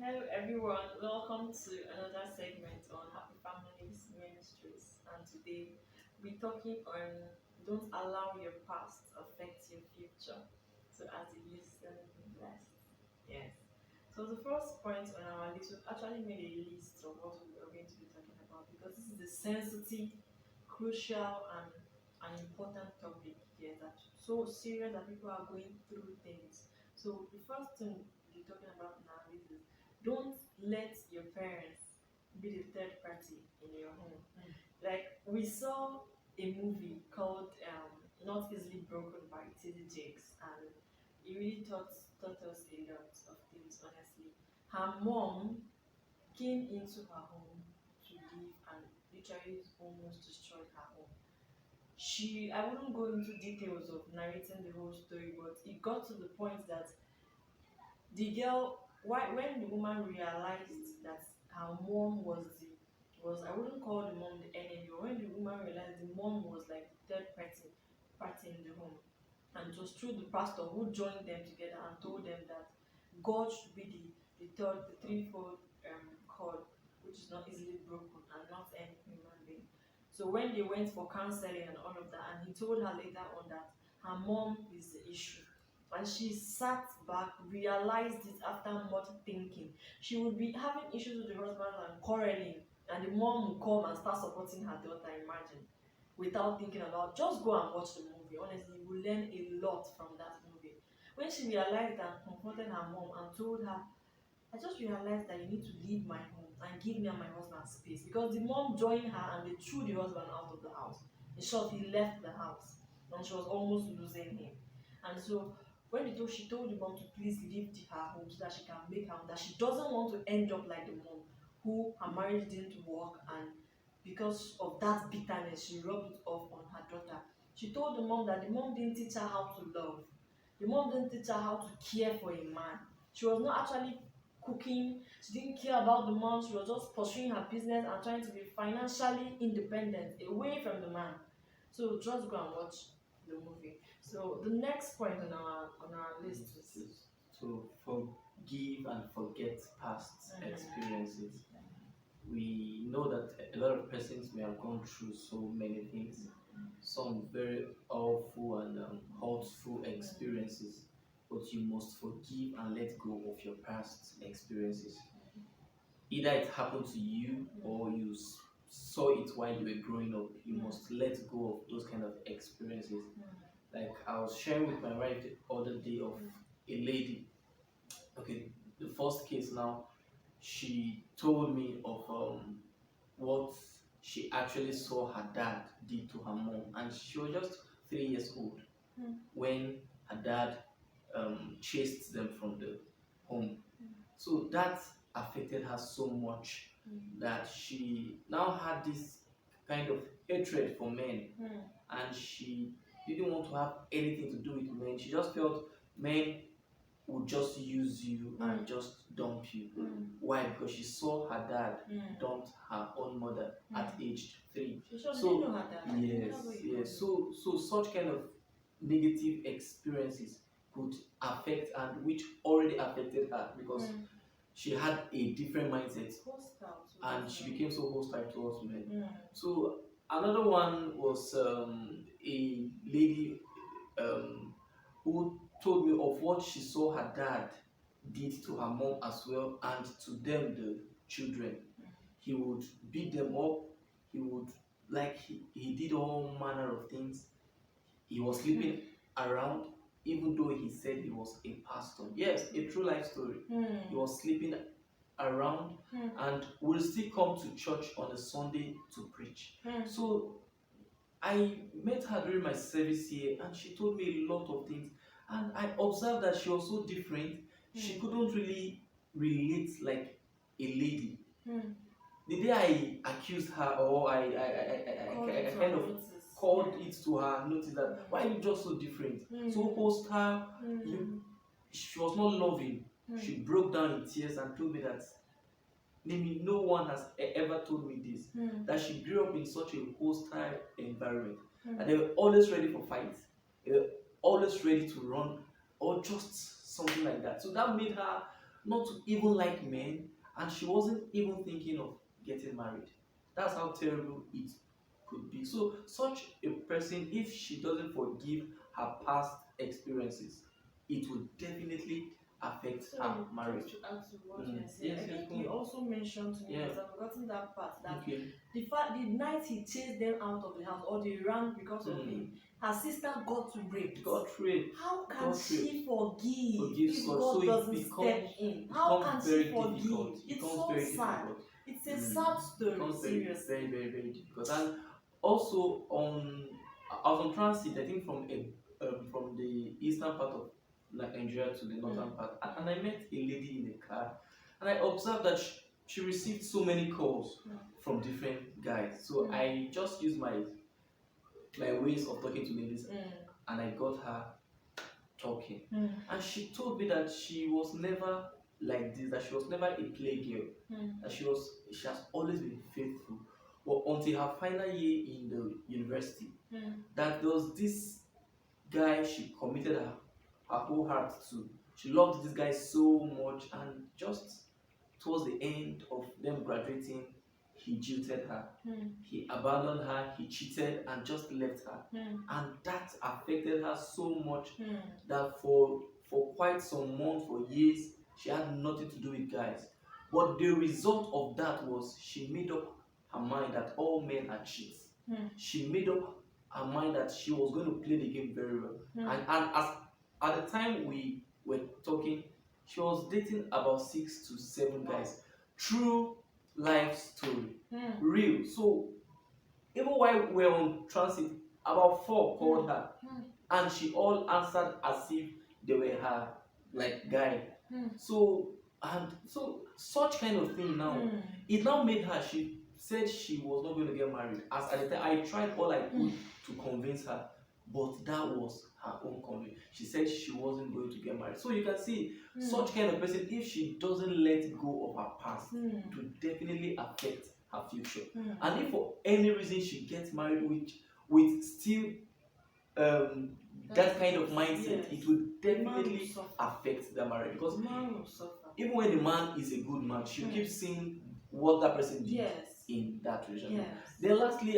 Hello everyone, welcome to another segment on Happy Families Ministries. And today we're talking on don't allow your past affect your future. So as you listen, be blessed. Yes. So the first point on our list, we've actually made a list of what we are going to be talking about because this is a sensitive, crucial, and an important topic here that's so serious that people are going through things. So the first thing we're talking about now is don't let your parents be the third party in your home. Like we saw a movie called Not Easily Broken by T.D. Jakes, and it really taught us a lot of things. Honestly, her mom came into her home to live and literally almost destroyed her home. I wouldn't go into details of narrating the whole story, but it got to the point that the girl when the woman realized that her mom was I wouldn't call the mom the enemy, but when the woman realized the mom was like the third party in the home, and it was through the pastor who joined them together and told them that God should be the threefold cord, which is not easily broken and not any human being. So when they went for counseling and all of that, and he told her later on that her mom is the issue, and she sat back, realized it after much thinking. She would be having issues with the husband and quarreling, and the mom would come and start supporting her daughter, imagine, without thinking about just go and watch the movie. Honestly, you will learn a lot from that movie. When she realized and confronted her mom and told her, I just realized that you need to leave my home and give me and my husband space, because the mom joined her and they threw the husband out of the house. In short, he left the house and she was almost losing him. And so when she told the mom to please leave her home so that she can make her, that she doesn't want to end up like the mom who her marriage didn't work, and because of that bitterness she rubbed it off on her daughter. She told the mom that the mom didn't teach her how to love. The mom didn't teach her how to care for a man. She was not actually cooking. She didn't care about the man. She was just pursuing her business and trying to be financially independent away from the man. So just go and watch the movie. So the next point on our list is To forgive and forget past experiences. We know that a lot of persons may have gone through so many things, some very awful and hurtful experiences, but you must forgive and let go of your past experiences. Either it happened to you or you saw it while you were growing up, you must let go of those kind of experiences. Like I was sharing with my wife the other day of a lady. Okay, the first case now, she told me of what she actually saw her dad did to her mom, and she was just 3 years old when her dad chased them from the home. So that affected her so much that she now had this kind of hatred for men, and she didn't want to have anything to do with men. She just felt men would just use you and just dump you. Why? Because she saw her dad dumped her own mother at age 3. She sure didn't So know her dad. yes, yes. So such kind of negative experiences could affect, and which already affected her because she had a different mindset Hostile to and us, she became so hostile towards men. Mm. So another one was a lady who told me of what she saw her dad did to her mom as well, and to them, the children. He would beat them up. He would, like, he did all manner of things. He was sleeping around, even though he said he was a pastor. Yes, a true life story. He was sleeping around and will still come to church on a Sunday to preach. So I met her during my service here, and she told me a lot of things. And I observed that she was so different. She couldn't really relate like a lady. The day I accused her, or I kind of called it to her notice that why are you just so different? So hostile, she was not loving. She broke down in tears and told me that maybe no one has ever told me this. That she grew up in such a hostile environment. And they were always ready for fights. They were always ready to run or just something like that. So that made her not to even like men, and she wasn't even thinking of getting married. That's how terrible it could be. So, such a person, if she doesn't forgive her past experiences, it will definitely affect So her just marriage. to add to what you said, Yes, I yes, think go you on. also mentioned to me Yeah, because I've forgotten that part that okay. the night he chased them out of the house or they ran because of him, Mm. her sister got raped. God raped. How can God raped. she forgive Forgive if such. So God it doesn't step in? How can she very forgive? difficult. It It's becomes so very sad. difficult. It's a sad It story, becomes very, very, seriously. very, very difficult. And also I was on transit, I think from the eastern part of Nigeria to the northern Mm. part, and I met a lady in a car, and I observed that she received so many calls Mm. from different guys. So Mm. I just used my ways of talking to ladies, Mm. and I got her talking. Mm. And she told me that she was never like this, that she was never a playgirl, Mm. that she has always been faithful. But until her final year in the university, Mm. that there was this guy she committed her whole heart to. She loved this guy so much, and just towards the end of them graduating, he jilted her. Mm. He abandoned her, he cheated, and just left her. Mm. And that affected her so much Mm. that for quite some months, for years, she had nothing to do with guys. But the result of that was she made up her mind that all men are cheats. Mm. She made up her mind that she was going to play the game very well. Mm. And as at the time we were talking, she was dating about 6 to 7 guys. True life story. Mm. Real. So even while we were on transit, about 4 called her, Mm. and she all answered as if they were her like guy. Mm. So such kind of thing now, Mm. it now made her, she said she was not going to get married. As at the time, I tried all I could to convince her, but that was her own conviction. She said she wasn't going to get married. So you can see, such kind of person, if she doesn't let go of her past, Mm. it will definitely affect her future. Mm. And if for any reason she gets married with still that kind of mindset, Yes. it will The man will definitely suffer. affect the marriage. Because The man will suffer. even when the man is a good man, she'll Mm. keep seeing what that person did Yes. in that relationship. Yes. Then lastly,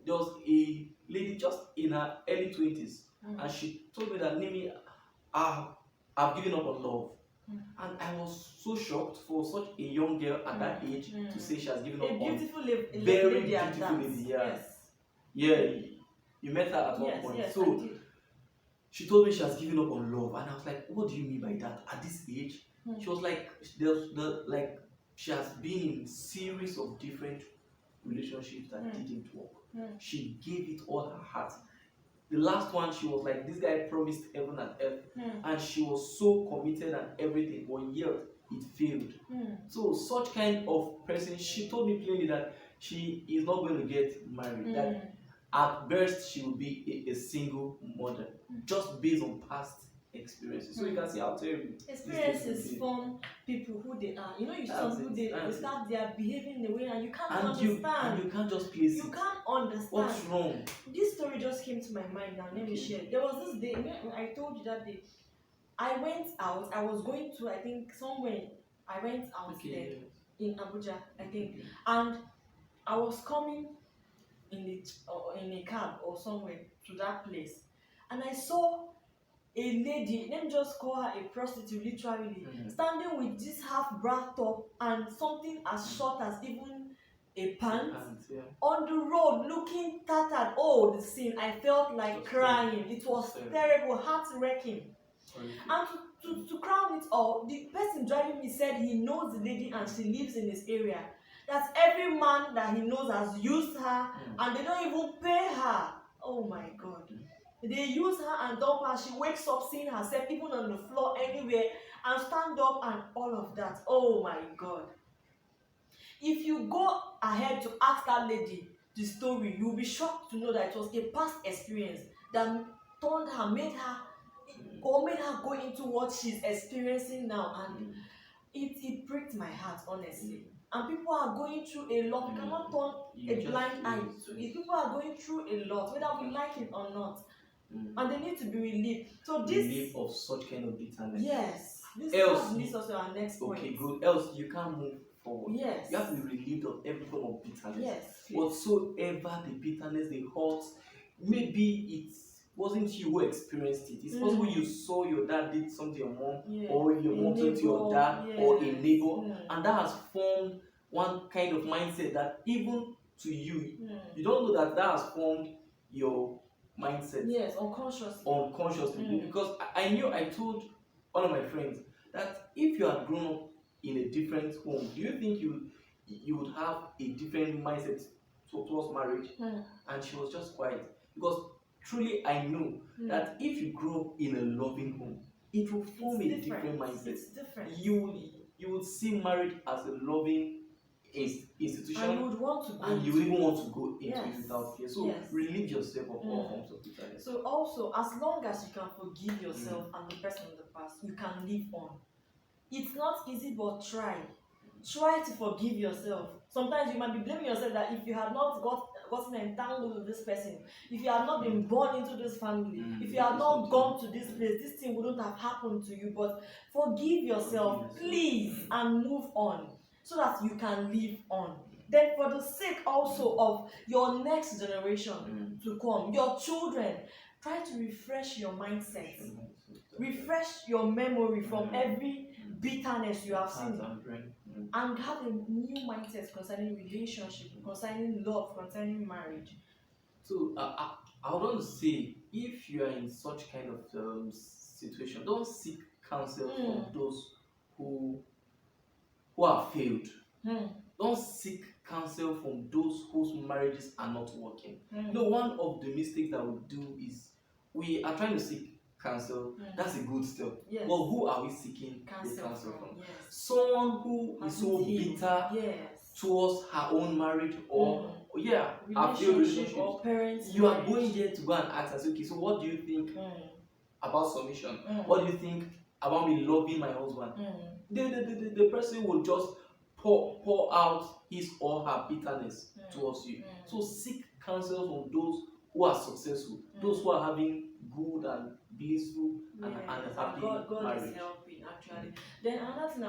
there was a lady just in her early 20s, Mm. and she told me that, Nimi, I've given up on love. Mm. And I was so shocked for such a young girl at that age to say she has given up A on beautiful very lady at beautiful that. lady. Yeah. Yes. Yeah, you met her at one Yes. point. Yes. I So did. she told me she has given up on love, and I was like, what do you mean by that at this age? Mm. She was like, like she has been in series of different relationships that didn't work. Mm. She gave it all her heart. The last one, she was like, this guy promised heaven and earth, Mm. and she was so committed and everything, but yet it failed. Mm. So such kind of person, she told me plainly that she is not going to get married. That at best she will be a single mother, just based on past experiences. So you can see how terrible Experiences form people who they are. You know, some people they start their behaving in a way and you can't understand. You can't just place You it. can't understand. What's wrong? This story just came to my mind now. Let me share. There was this day, I told you that day. I went out. I was going to, I think, somewhere. I went out there in Abuja, I think, and I was coming in a cab or somewhere to that place, and I saw a lady. Let me just call her a prostitute, literally, standing with this half bra top and something as short as even a pant on the road, looking tattered. Oh, the scene! I felt like crying. It was terrible, heart-wrenching. And to crown it all, the person driving me said he knows the lady and she lives in this area. That every man that he knows has used her and they don't even pay her. Oh my God. They use her and dump her. She wakes up seeing herself even on the floor anywhere and stand up and all of that. Oh my God. If you go ahead to ask that lady the story, you'll be shocked to know that it was a past experience that turned her, made her go into what she's experiencing now, and it pricked my heart, honestly. And people are going through a lot. We cannot turn a blind eye to it. People are going through a lot, whether we like it or not, and they need to be relieved. So this relief of such kind of bitterness. yes, this Else, leads us to our next point. okay, good. Else you can't move forward. Yes. You have to be relieved of every form of bitterness. Yes. Please. Whatsoever the bitterness, the hurt, maybe it wasn't you who experienced it. It's possible you saw your dad did something to your mom, Yeah. or your mom did to your dad, or a neighbor, and that has formed one kind of mindset that even to you, you don't know that that has formed your mindset. Yes, unconsciously. Unconsciously, because I knew, I told one of my friends that if you had grown up in a different home, do you think you would have a different mindset towards marriage? And she was just quiet, because truly I know that if you grow up in a loving home, it will form a different mindset. It's different. You would see marriage as a loving institution, and you would want to go and you would even want to go into it without fear. So Yes. relieve yourself of all forms of bitterness. So also, as long as you can forgive yourself and the person in the past, you can live on. It's not easy, but try to forgive yourself. Sometimes you might be blaming yourself that if you had not gotten entangled with this person, if you had not been born into this family, if you had not gone to this place, this thing wouldn't have happened to you. But forgive yourself, please, and move on, so that you can live on. Then for the sake also of your next generation to come, your children, try to refresh your mindset, refresh your memory from every bitterness you have seen, and have a new mindset concerning relationship, concerning love, concerning marriage. So I would want to say, if you are in such kind of situation, don't seek counsel from those who have failed. Don't seek counsel from those whose marriages are not working. You know, one of the mistakes that we do is we are trying to seek counsel. That's a good step. Yes. But who are we seeking the counsel from? Yes. Someone who is so bitter towards her own marriage, or her failed relationship, or parents. You are going there to go and ask us, okay, so what do you think about submission? What do you think about me loving my husband? The person will just pour out his or her bitterness towards you. So seek counsel from those who are successful, those who are having good and blissful and happy God marriage. is helping, actually. Then another thing